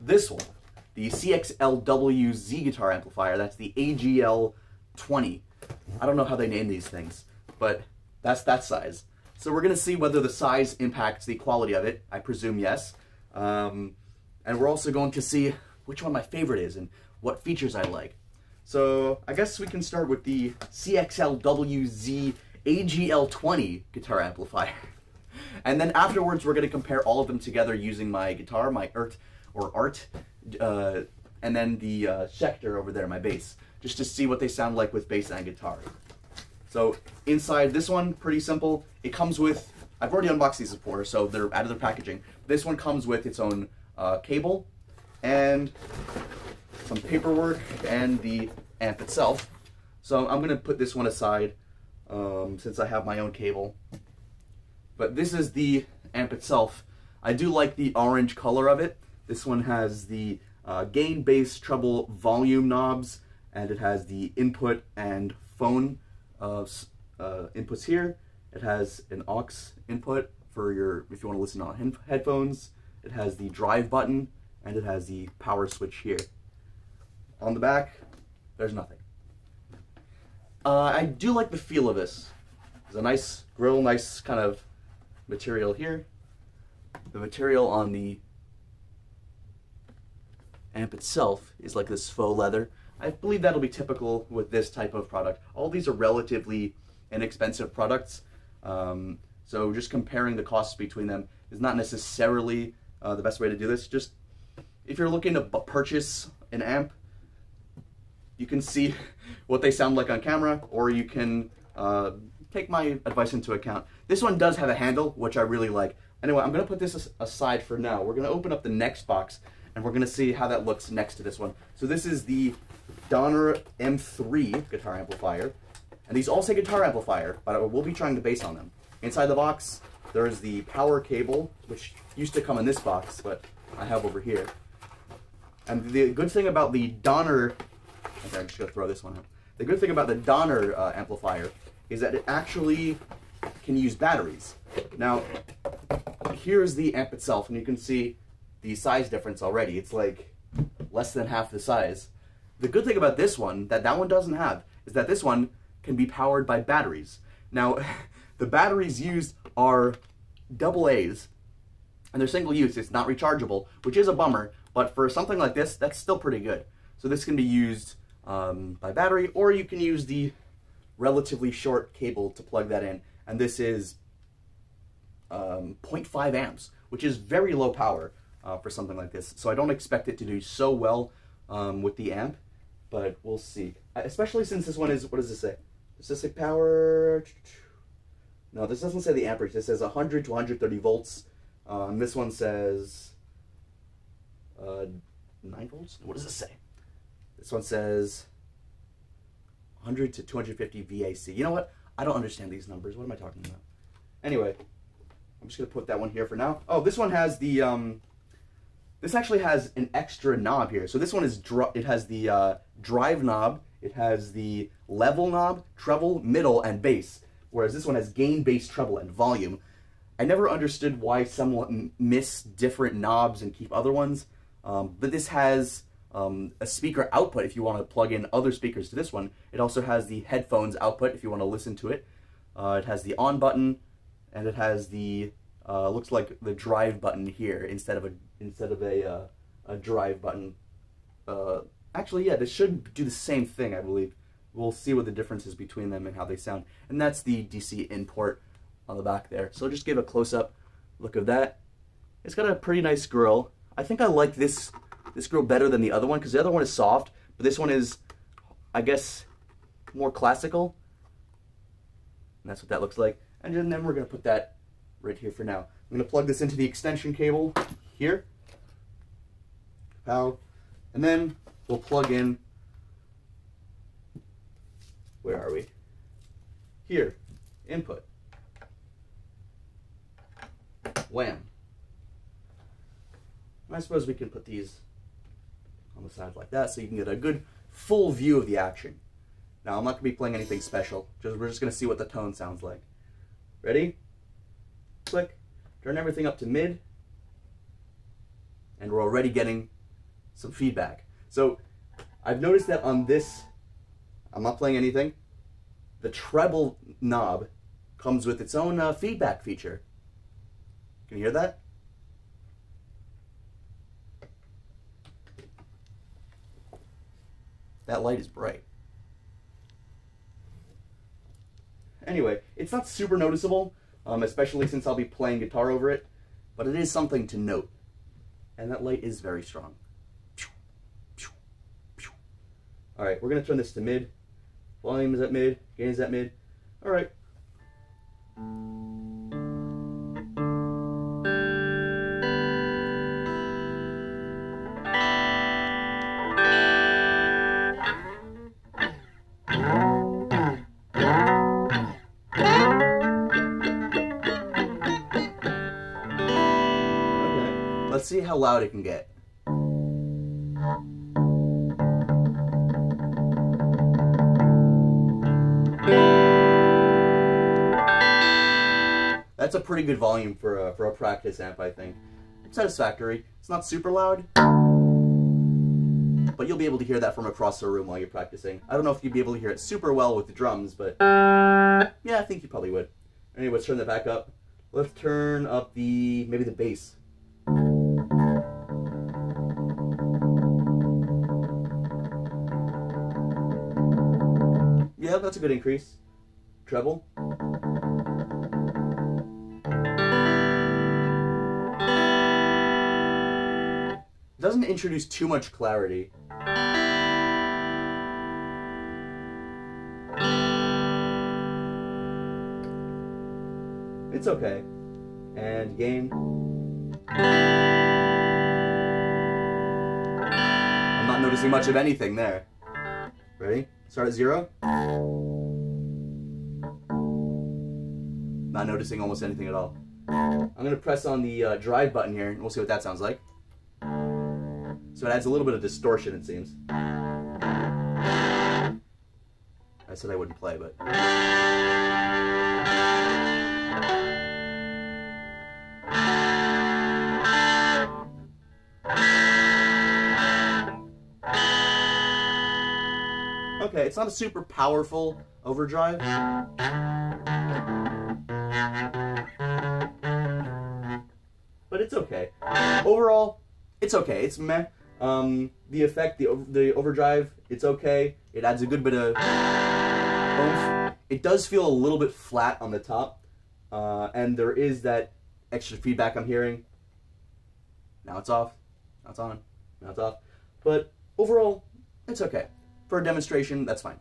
this one, the CXLWZ guitar amplifier. That's the AGL20. I don't know how they name these things, but that's that size. So we're going to see whether the size impacts the quality of it. I presume yes. And we're also going to see which one my favorite is and what features I like. So I guess we can start with the CXLWZ AGL20 guitar amplifier. And then afterwards we're going to compare all of them together using my guitar, my art, and then the Schecter over there, my bass, just to see what they sound like with bass and guitar. So inside this one, pretty simple. It comes with, I've already unboxed these before, so they're out of their packaging. This one comes with its own cable and some paperwork and the amp itself. So I'm going to put this one aside since I have my own cable. But this is the amp itself. I do like the orange color of it. This one has the gain, bass, treble, volume knobs, and it has the input and phone inputs here. It has an aux input for if you want to listen on headphones. It has the drive button, and it has the power switch here. On the back, there's nothing. I do like the feel of this. There's a nice grill, nice kind of material here. The material on the amp itself is like this faux leather. I believe that'll be typical with this type of product. All these are relatively inexpensive products, so just comparing the costs between them is not necessarily the best way to do this. Just if you're looking to purchase an amp, you can see what they sound like on camera, or you can take my advice into account. This one does have a handle, which I really like. Anyway, I'm going to put this aside for now. We're going to open up the next box, and we're going to see how that looks next to this one. So this is the Donner M3 guitar amplifier, and these all say guitar amplifier, but we'll be trying the bass on them. Inside the box, there is the power cable, which used to come in this box, but I have over here. And the good thing about the Donner, okay, I'm just going to throw this one out. The good thing about the Donner amplifier is that it actually can use batteries. Now, here's the amp itself, and you can see the size difference already. It's like less than half the size. The good thing about this one, that one doesn't have, is that this one can be powered by batteries. Now, the batteries used are AA's, and they're single use. It's not rechargeable, which is a bummer, but for something like this, that's still pretty good. So this can be used by battery, or you can use the relatively short cable to plug that in, and this is 0.5 amps, which is very low power for something like this. So I don't expect it to do so well with the amp, but we'll see. Especially since this one is, what does this say? Does this say power? No, this doesn't say the amperage. This says 100 to 130 volts. This one says 9 volts? What does this say? This one says 100 to 250 VAC. You know what? I don't understand these numbers. What am I talking about? Anyway, I'm just going to put that one here for now. Oh, this one has the, this actually has an extra knob here. So this one is, it has the drive knob, it has the level knob, treble, middle, and bass. Whereas this one has gain, bass, treble, and volume. I never understood why someone miss different knobs and keep other ones. But this has a speaker output if you want to plug in other speakers to this one. It also has the headphones output if you want to listen to it. It has the on button, and it has the looks like the drive button here instead of a drive button. Actually, yeah, this should do the same thing, I believe. We'll see what the difference is between them and how they sound. And that's the DC in port on the back there. So just give a close-up look of that. It's got a pretty nice grill. I think I like this grill better than the other one, because the other one is soft, but this one is, I guess, more classical. And that's what that looks like. And then we're going to put that right here for now. I'm going to plug this into the extension cable here. Pow. And then we'll plug in, where are we? Here, input. Wham. I suppose we can put these on the side like that so you can get a good full view of the action. Now, I'm not going to be playing anything special. We're just going to see what the tone sounds like. Ready? Click. Turn everything up to mid. And we're already getting some feedback. So I've noticed that on this, I'm not playing anything, the treble knob comes with its own feedback feature. Can you hear that? That light is bright. Anyway, it's not super noticeable, especially since I'll be playing guitar over it, but it is something to note. And that light is very strong. Alright, we're going to turn this to mid. Volume is at mid, gain is at mid. Alright. Let's see how loud it can get. That's a pretty good volume for a practice amp, I think. It's satisfactory. It's not super loud, but you'll be able to hear that from across the room while you're practicing. I don't know if you'd be able to hear it super well with the drums, but yeah, I think you probably would. Anyway, let's turn that back up. Let's turn up maybe the bass. Yeah, that's a good increase. Treble. Doesn't introduce too much clarity. It's okay. And gain. I'm not noticing much of anything there. Ready? Start at 0. Not noticing almost anything at all. I'm going to press on the drive button here, and we'll see what that sounds like. So it adds a little bit of distortion, it seems. I said I wouldn't play, but... Okay, it's not a super powerful overdrive. But it's okay. Overall, it's okay. It's meh. The effect, the overdrive, it's okay. It adds a good bit of oomph. It does feel a little bit flat on the top. And there is that extra feedback I'm hearing. Now it's off. Now it's on. Now it's off. But overall, it's okay. For a demonstration, that's fine.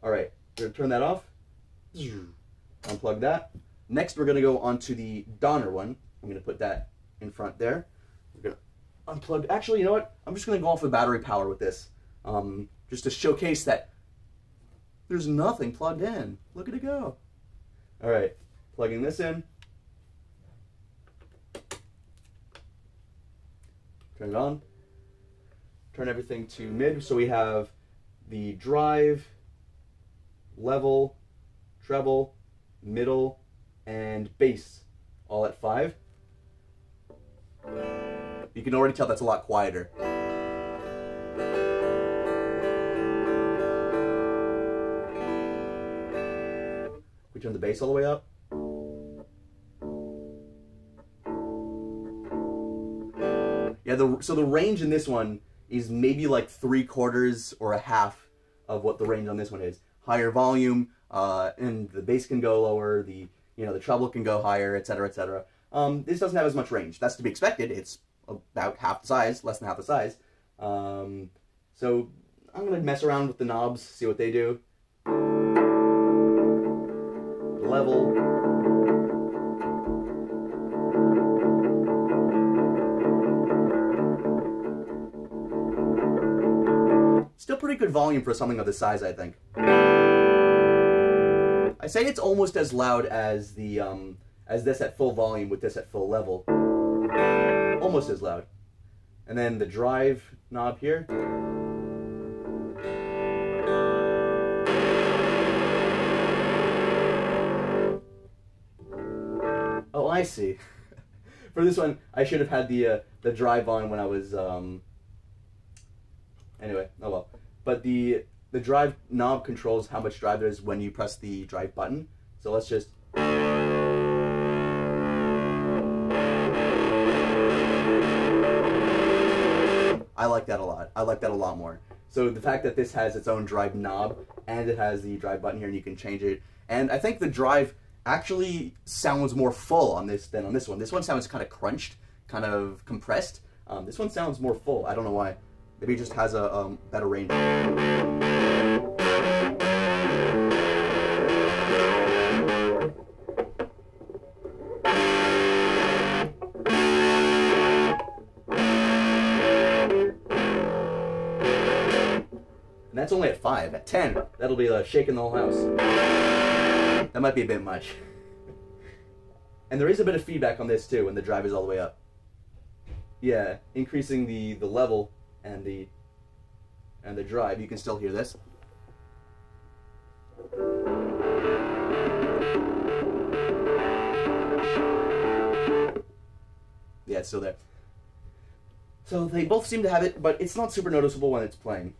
Alright, we're going to turn that off. Unplug that. Next, we're going to go on to the Donner one. I'm going to put that in front there. We're going to unplug. Actually, you know what? I'm just going to go off with battery power with this. Just to showcase that there's nothing plugged in. Look at it go. Alright, plugging this in. Turn it on. Turn everything to mid. So we have the drive, level, treble, middle, and bass, all at 5. You can already tell that's a lot quieter. We turn the bass all the way up. Yeah, so the range in this one is maybe like 3/4 or a half of what the range on this one is. Higher volume, and the bass can go lower, the treble can go higher, etc., etc. This doesn't have as much range. That's to be expected. It's about half the size, less than half the size. So I'm gonna mess around with the knobs, see what they do. Level. Still pretty good volume for something of this size, I think. I say it's almost as loud as the as this at full volume with this at full level. Almost as loud. And then the drive knob here. Oh, I see. For this one, I should have had the drive on when I was Anyway, oh well. But the drive knob controls how much drive there is when you press the drive button. So let's just... I like that a lot. I like that a lot more. So the fact that this has its own drive knob and it has the drive button here and you can change it. And I think the drive actually sounds more full on this than on this one. This one sounds kind of crunched, kind of compressed. This one sounds more full. I don't know why. Maybe it just has a better range. And that's only at 5. At 10, that'll be shaking the whole house. That might be a bit much. And there is a bit of feedback on this too when the drive is all the way up. Yeah, increasing the level and the drive, you can still hear this. Yeah, it's still there. So they both seem to have it, but it's not super noticeable when it's playing.